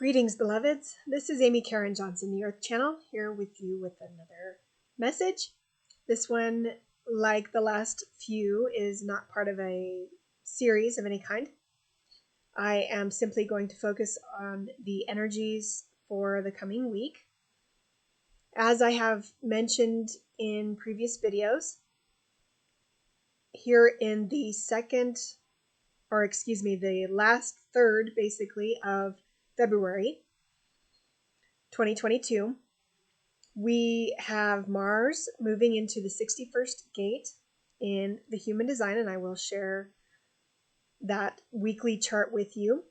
Greetings, beloveds. This is Amy Caryn Johnson, the Earth Channel, here with you with another message. This one, like the last few, is not part of a series of any kind. I am simply going to focus on the energies for the coming week. As I have mentioned in previous videos, here in the the last third, basically, of February 2022, we have Mars moving into the 61st gate in the human design, and I will share that weekly chart with you,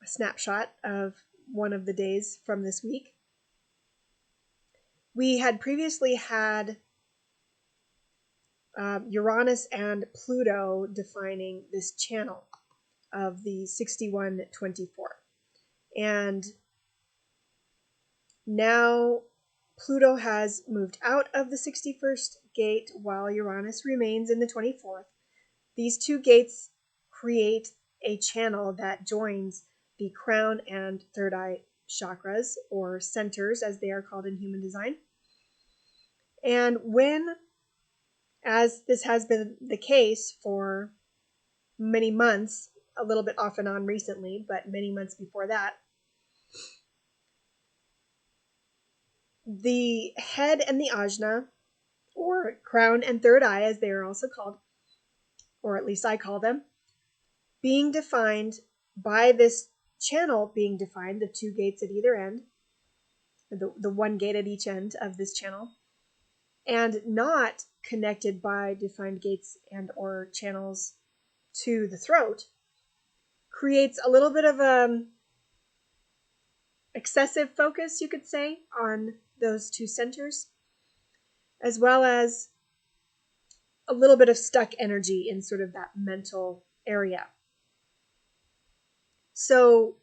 a snapshot of one of the days from this week. We had previously had Uranus and Pluto defining this channel of the 6124. And now Pluto has moved out of the 61st gate while Uranus remains in the 24th. These two gates create a channel that joins the crown and third eye chakras, or centers as they are called in human design. And as this has been the case for many months, a little bit off and on recently, but many months before that, the head and the ajna, or crown and third eye as they are also called, or at least I call them, being defined by this channel being defined, the two gates at either end, the one gate at each end of this channel, and not connected by defined gates and or channels to the throat, creates a little bit of excessive focus, you could say, on those two centers, as well as a little bit of stuck energy in sort of that mental area. So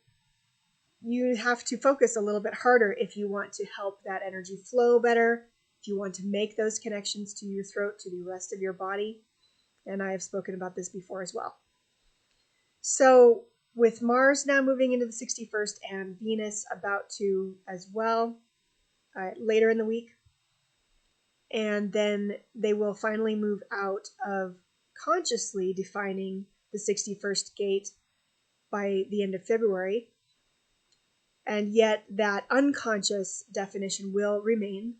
you have to focus a little bit harder if you want to help that energy flow better, if you want to make those connections to your throat, to the rest of your body. And I have spoken about this before as well. So with Mars now moving into the 61st and Venus about to as well later in the week, and then they will finally move out of consciously defining the 61st gate by the end of February. And yet that unconscious definition will remain.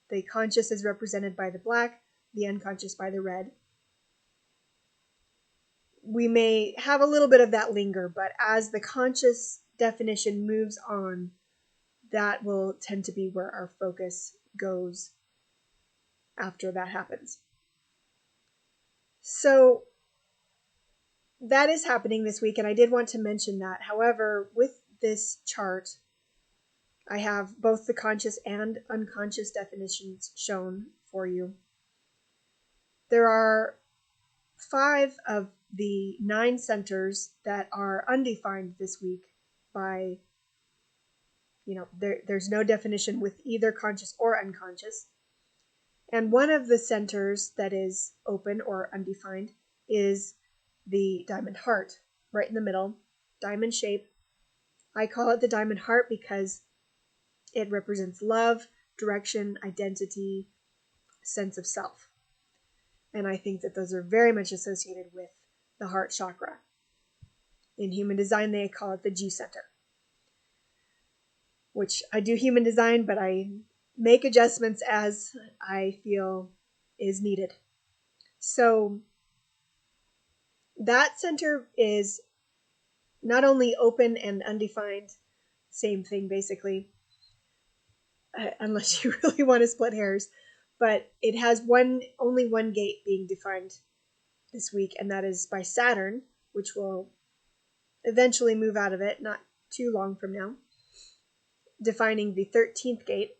The conscious is represented by the black, the unconscious by the red. We may have a little bit of that linger, but as the conscious definition moves on, that will tend to be where our focus goes after that happens. So that is happening this week, and I did want to mention that. However, with this chart, I have both the conscious and unconscious definitions shown for you. There are 5 of the 9 centers that are undefined this week by, there's no definition with either conscious or unconscious. And one of the centers that is open or undefined is the diamond heart, right in the middle, diamond shape. I call it the diamond heart because it represents love, direction, identity, sense of self. And I think that those are very much associated with the heart chakra. In human design, they call it the G center, which I do human design, but I make adjustments as I feel is needed. So that center is not only open and undefined, same thing basically, unless you really want to split hairs, but it has only one gate being defined this week, and that is by Saturn, which will eventually move out of it, not too long from now, defining the 13th gate.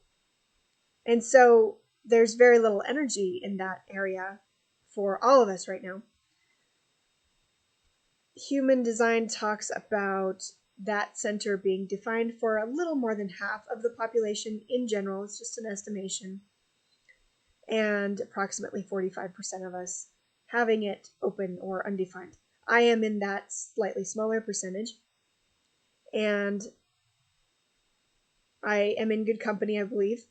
And so there's very little energy in that area for all of us right now. Human design talks about that center being defined for a little more than half of the population in general. It's just an estimation. And approximately 45% of us having it open or undefined. I am in that slightly smaller percentage. And I am in good company, I believe.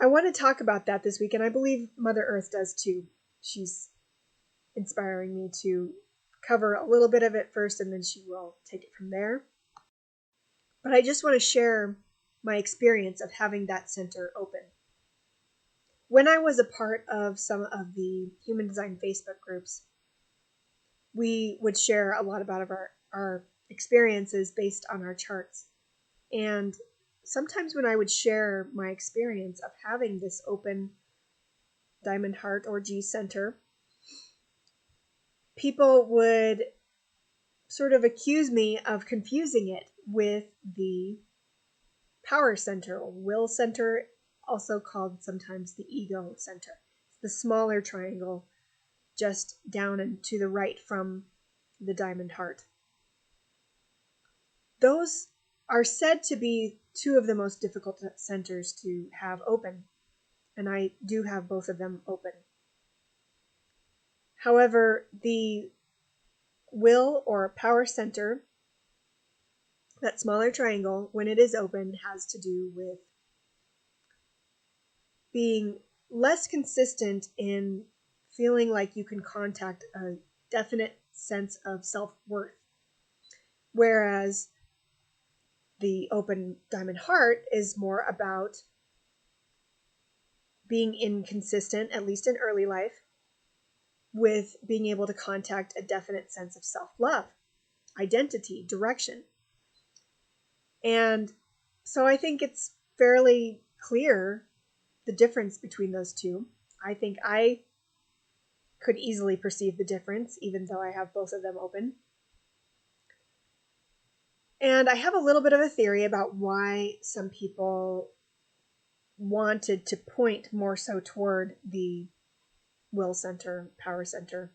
I want to talk about that this week, and I believe Mother Earth does too. She's inspiring me to cover a little bit of it first, and then she will take it from there. But I just want to share my experience of having that center open. When I was a part of some of the human design Facebook groups, we would share a lot about our experiences based on our charts. And sometimes when I would share my experience of having this open diamond heart or G center, people would sort of accuse me of confusing it with the power center or will center, also called sometimes the ego center. It's the smaller triangle just down and to the right from the diamond heart. Those are said to be two of the most difficult centers to have open, and I do have both of them open. However, the will or power center, that smaller triangle, when it is open, has to do with being less consistent in feeling like you can contact a definite sense of self-worth. Whereas the open diamond heart is more about being inconsistent, at least in early life, with being able to contact a definite sense of self-love, identity, direction. And so I think it's fairly clear the difference between those two. I think I could easily perceive the difference, even though I have both of them open. And I have a little bit of a theory about why some people wanted to point more so toward the will center, power center,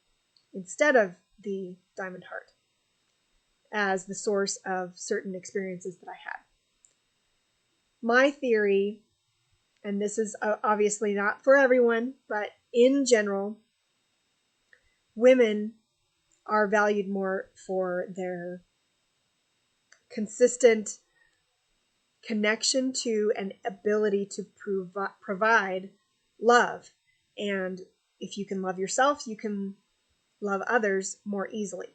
instead of the diamond heart as the source of certain experiences that I had. My theory, and this is obviously not for everyone, but in general, women are valued more for their consistent connection to and ability to provide love. And if you can love yourself, you can love others more easily.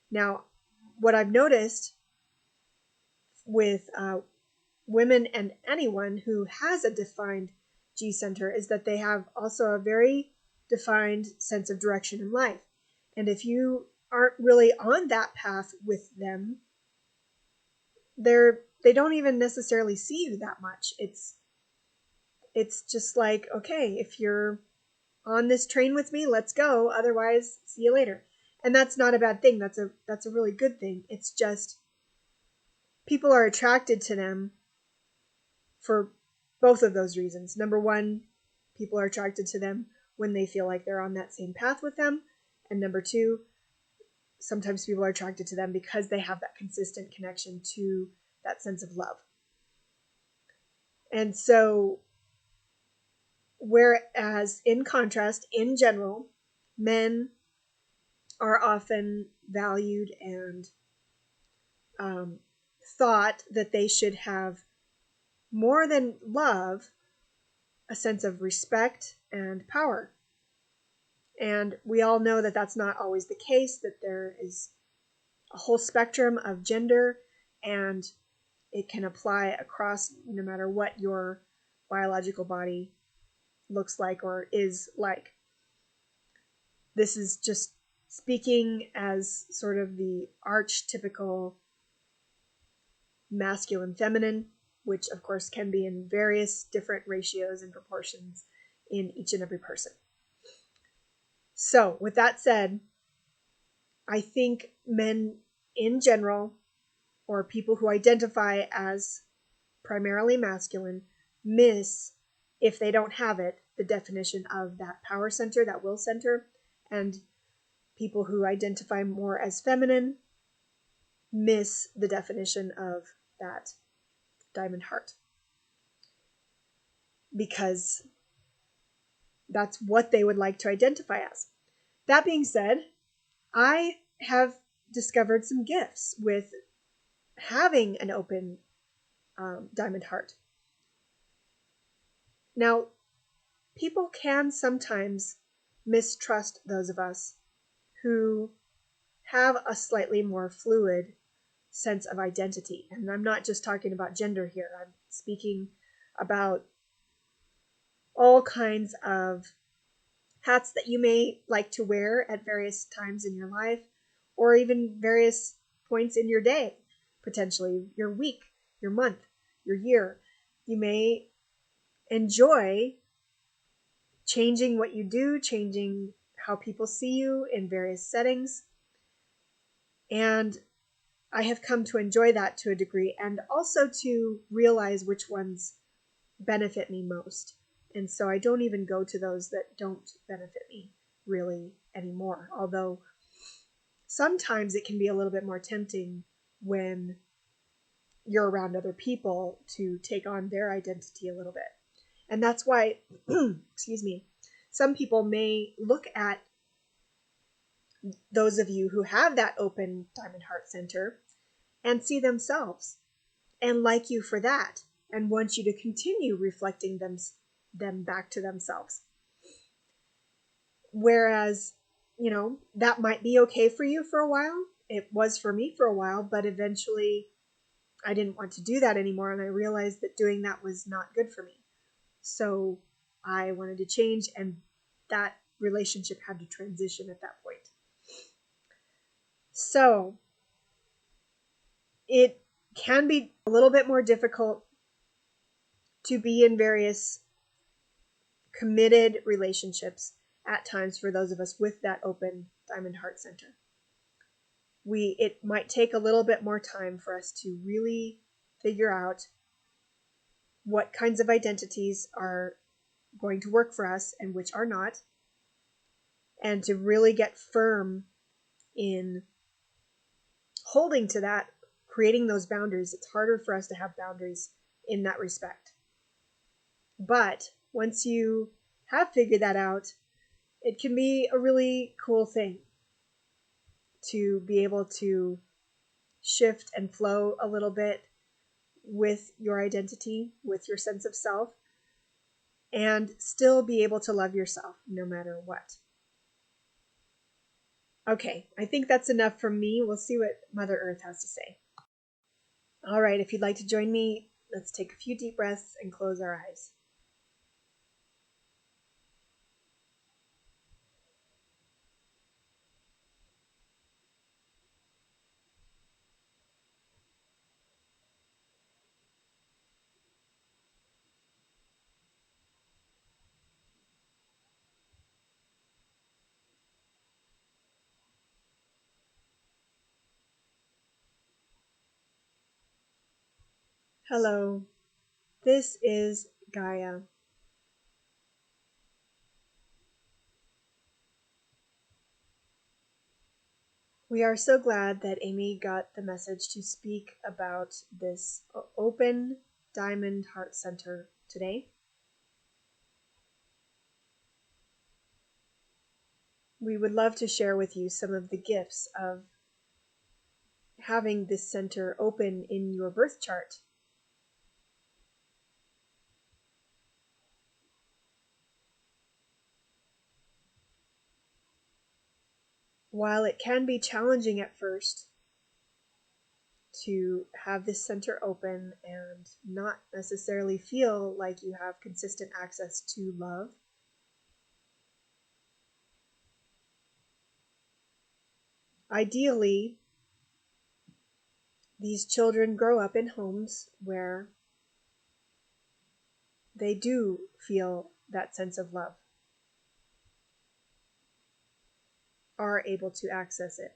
Now, what I've noticed with women and anyone who has a defined G center is that they have also a very defined sense of direction in life. And if you aren't really on that path with them, they don't even necessarily see you that much. It's just like, okay, if you're on this train with me, let's go. Otherwise, see you later. And that's not a bad thing. That's a really good thing. It's just people are attracted to them for both of those reasons. Number one, people are attracted to them when they feel like they're on that same path with them. And number two, sometimes people are attracted to them because they have that consistent connection to that sense of love. And so, whereas in contrast, in general, men are often valued and thought that they should have more than love, a sense of respect and power. And we all know that that's not always the case, that there is a whole spectrum of gender, and it can apply across no matter what your biological body looks like or is like. This is just speaking as sort of the archetypical masculine feminine, which of course can be in various different ratios and proportions in each and every person. So with that said, I think men in general, or people who identify as primarily masculine, miss, if they don't have it, the definition of that power center, that will center, and people who identify more as feminine miss the definition of that diamond heart, because that's what they would like to identify as. That being said, I have discovered some gifts with having an open diamond heart. Now, people can sometimes mistrust those of us who have a slightly more fluid sense of identity. And I'm not just talking about gender here. I'm speaking about all kinds of hats that you may like to wear at various times in your life, or even various points in your day, potentially your week, your month, your year. You may enjoy changing what you do, changing how people see you in various settings. And I have come to enjoy that to a degree, and also to realize which ones benefit me most. And so I don't even go to those that don't benefit me really anymore. Although sometimes it can be a little bit more tempting when you're around other people to take on their identity a little bit. And that's why, excuse me, some people may look at those of you who have that open diamond heart center and see themselves and like you for that, and want you to continue reflecting them back to themselves. Whereas, that might be okay for you for a while. It was for me for a while, but eventually I didn't want to do that anymore, and I realized that doing that was not good for me. So I wanted to change, and that relationship had to transition at that point. So it can be a little bit more difficult to be in various committed relationships at times for those of us with that open diamond heart center. It might take a little bit more time for us to really figure out what kinds of identities are going to work for us and which are not, and to really get firm in holding to that, creating those boundaries. It's harder for us to have boundaries in that respect. But once you have figured that out, it can be a really cool thing to be able to shift and flow a little bit with your identity, with your sense of self, and still be able to love yourself no matter what. Okay, I think that's enough from me. We'll see what Mother Earth has to say. All right, if you'd like to join me, let's take a few deep breaths and close our eyes. Hello, this is Gaia. We are so glad that Amy got the message to speak about this open diamond heart center today. We would love to share with you some of the gifts of having this center open in your birth chart. While it can be challenging at first to have this center open and not necessarily feel like you have consistent access to love, ideally, these children grow up in homes where they do feel that sense of love, are able to access it.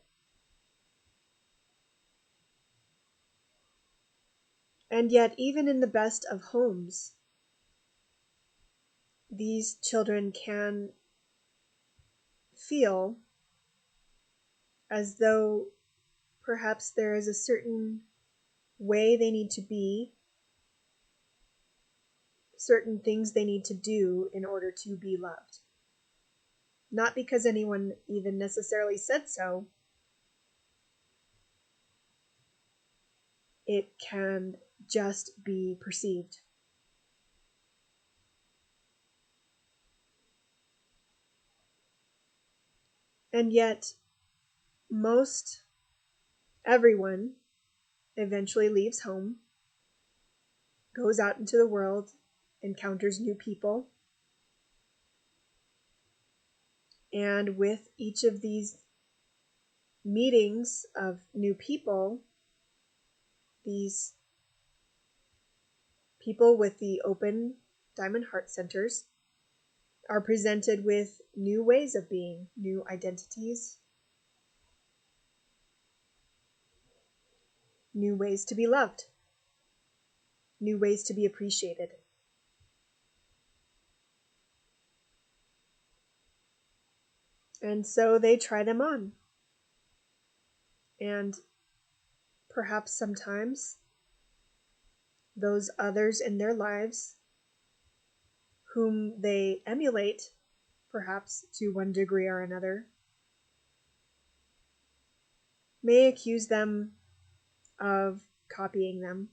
And yet, even in the best of homes, these children can feel as though perhaps there is a certain way they need to be, certain things they need to do in order to be loved. Not because anyone even necessarily said so. it can just be perceived. And yet, most everyone eventually leaves home, goes out into the world, encounters new people, and with each of these meetings of new people, these people with the open diamond heart centers are presented with new ways of being, new identities, new ways to be loved, new ways to be appreciated. And so they try them on. And perhaps sometimes those others in their lives whom they emulate, perhaps to one degree or another, may accuse them of copying them.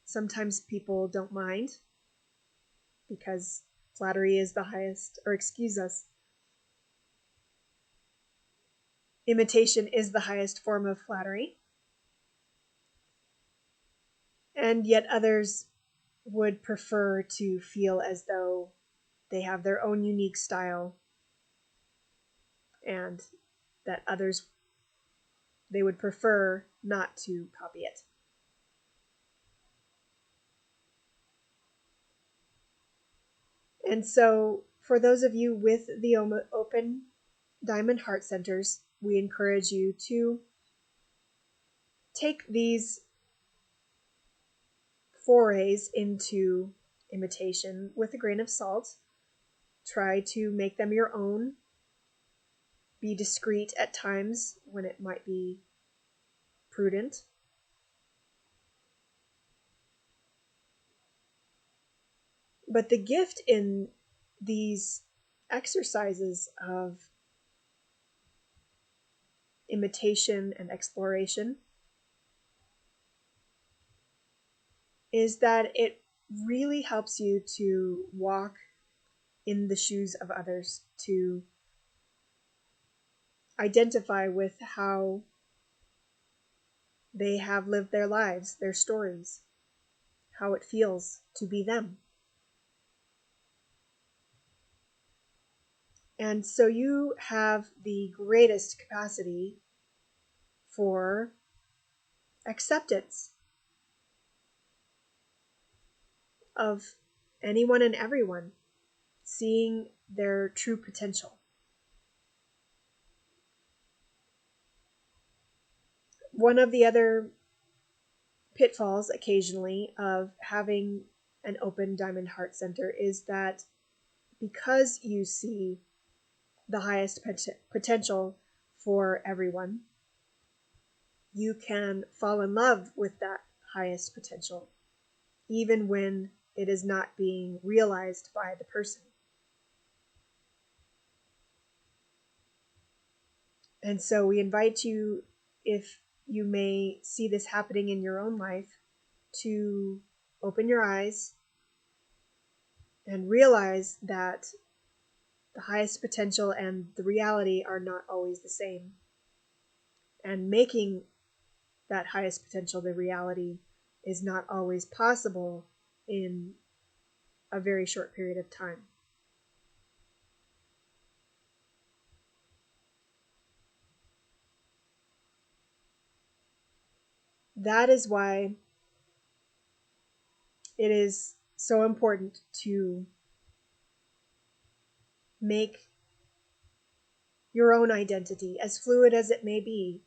Sometimes people don't mind because flattery is the highest, or excuse us, imitation is the highest form of flattery. And yet others would prefer to feel as though they have their own unique style, and that others, they would prefer not to copy it. And so for those of you with the open diamond heart centers, we encourage you to take these forays into imitation with a grain of salt. Try to make them your own. Be discreet at times when it might be prudent. But the gift in these exercises of imitation and exploration is that it really helps you to walk in the shoes of others, to identify with how they have lived their lives, their stories, how it feels to be them. And so you have the greatest capacity for acceptance of anyone and everyone, seeing their true potential. One of the other pitfalls occasionally of having an open diamond heart center is that because you see the highest potential for everyone, you can fall in love with that highest potential, even when it is not being realized by the person. And so we invite you, if you may see this happening in your own life, to open your eyes and realize that the highest potential and the reality are not always the same. And making that highest potential the reality is not always possible in a very short period of time. That is why it is so important to make your own identity, as fluid as it may be,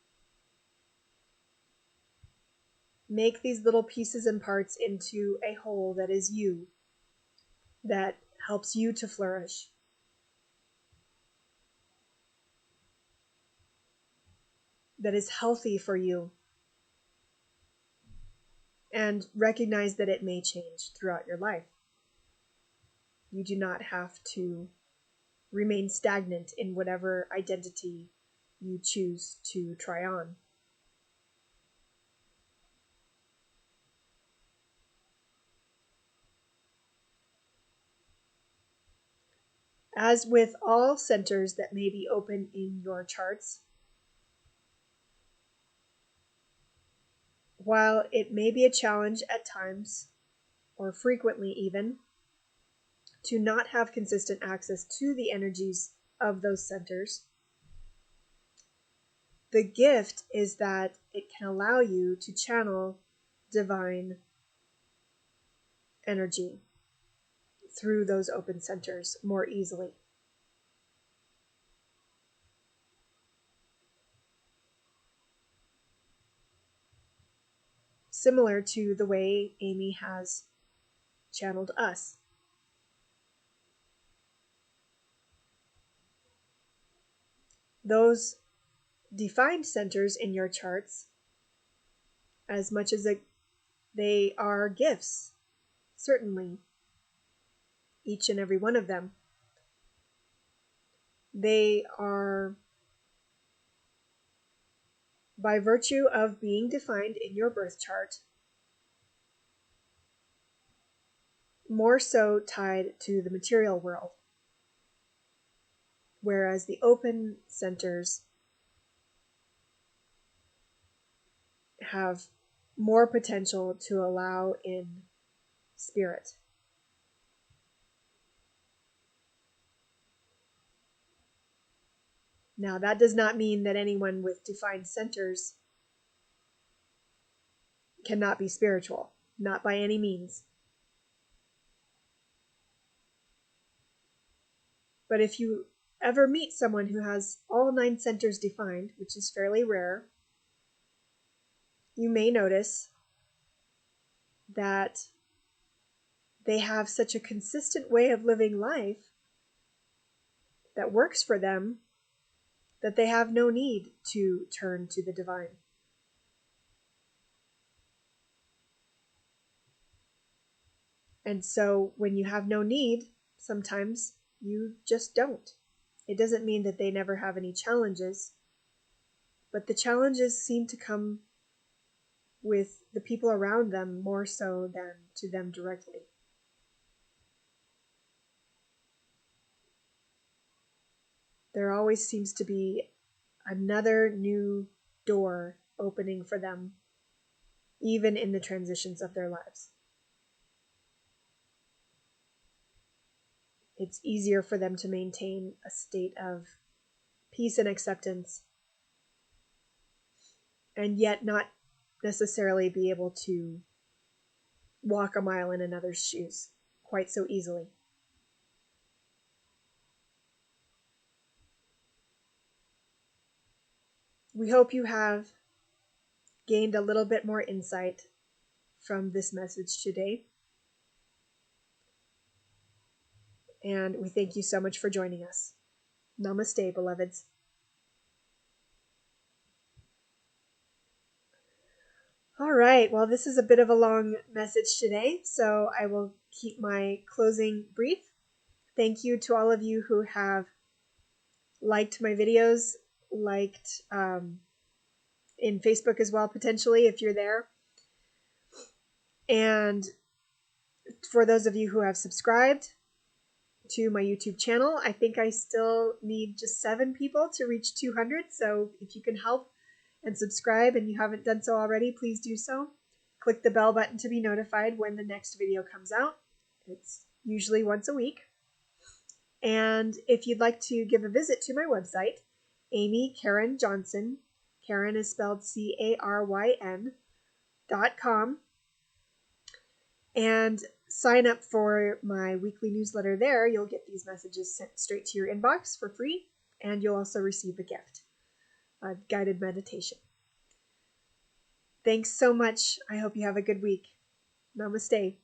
make these little pieces and parts into a whole that is you, that helps you to flourish. That is healthy for you. And recognize that it may change throughout your life. You do not have to remain stagnant in whatever identity you choose to try on. As with all centers that may be open in your charts, while it may be a challenge at times, or frequently even, to not have consistent access to the energies of those centers, the gift is that it can allow you to channel divine energy through those open centers more easily. Similar to the way Amy has channeled us. Those defined centers in your charts, as much as they are gifts, certainly, each and every one of them, they are, by virtue of being defined in your birth chart, more so tied to the material world, whereas the open centers have more potential to allow in spirit. Now, that does not mean that anyone with defined centers cannot be spiritual, not by any means. But if you ever meet someone who has all 9 centers defined, which is fairly rare, you may notice that they have such a consistent way of living life that works for them that they have no need to turn to the divine. And so when you have no need, sometimes you just don't. It doesn't mean that they never have any challenges, but the challenges seem to come with the people around them more so than to them directly. There always seems to be another new door opening for them, even in the transitions of their lives. It's easier for them to maintain a state of peace and acceptance, and yet not necessarily be able to walk a mile in another's shoes quite so easily. We hope you have gained a little bit more insight from this message today. And we thank you so much for joining us. Namaste, beloveds. All right, well, this is a bit of a long message today, so I will keep my closing brief. Thank you to all of you who have liked my videos, liked in Facebook as well, potentially, if you're there. And for those of you who have subscribed to my YouTube channel, I think I still need just 7 people to reach 200. So if you can help and subscribe and you haven't done so already, please do so. Click the bell button to be notified when the next video comes out. It's usually once a week. And if you'd like to give a visit to my website, Amy Caryn Johnson, Caryn is spelled CARYN.com, and sign up for my weekly newsletter there, you'll get these messages sent straight to your inbox for free, and you'll also receive a gift, a guided meditation. Thanks so much. I hope you have a good week. Namaste.